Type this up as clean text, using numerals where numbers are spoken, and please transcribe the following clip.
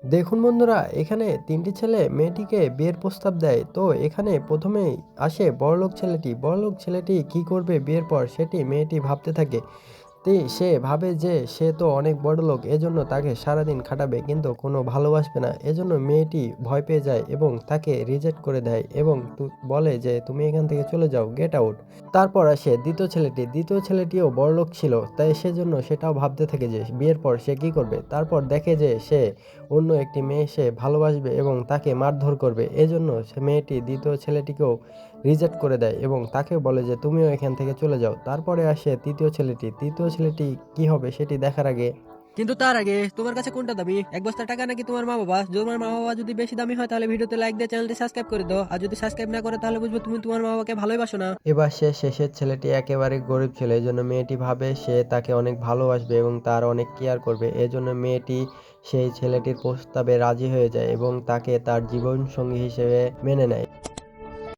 দেখুন বন্ধুরা, এখানে ৩টি ছেলে মেয়েটিকে বিয়ের প্রস্তাব দেয়। তো এখানে ১ম এই আসে বড়লোক ছেলেটি। বড়লোক ছেলেটি কি করবে বিয়ের পর সেটি মেয়েটি ভাবতে থাকে। সে ভাবে যে সে তো অনেক বড়লোক, এজন্য তাকে সারাদিন খাটাবে কিন্তু কোনো ভালোবাসবে না। এজন্য মেয়েটি ভয় পেয়ে যায় এবং তাকে রিজেক্ট করে দেয় এবং বলে যে, "তুমি এখান থেকে চলে যাও, গেট আউট।" তারপর আসে ২য় ছেলেটি। ২য় ছেলেটিও বড়লোক ছিল। তাই সেজন্য সেটাও ভাবতে থাকে যে বিয়ের পর সে কি করবে? তারপর দেখে যে সে অন্য একটি মেয়ে সে ভালোবাসবে এবং তাকে মারধর করবে। এজন্য সে মেয়েটি ২য় ছেলেটিকেও রিজেক্ট করে দেয় এবং তাকে বলে যে, "তুমিও এখান থেকে চলে যাও।" তারপরে আসে ৩য় ছেলেটি। ৩য় ছেলেটি কি হবে সেটি দেখার আগে কিন্তু তার আগে তোমার কাছে কোনটা দামি, এক বস্তা টাকা নাকি তোমার মা বাবা? তোমার মা বাবা যদি বেশি দামি হয় তাহলে ভিডিওতে লাইক দিয়ে চ্যানেলটি সাবস্ক্রাইব করে দাও, আর যদি সাবস্ক্রাইব না করে তাহলে বুঝবো তুমি তোমার মা বাবাকে ভালোবাসো না। এবার শেষের ছেলেটি একেবারে গরিব ছিল। এজন্য মেয়েটি ভাবে সে তাকে অনেক ভালোবাসবে এবং তার অনেক কেয়ার করবে। এজন্য মেয়েটি সেই ছেলেটির প্রস্তাবে রাজি হয়ে যায় এবং তাকে তার জীবনসঙ্গী হিসেবে মেনে নেয়।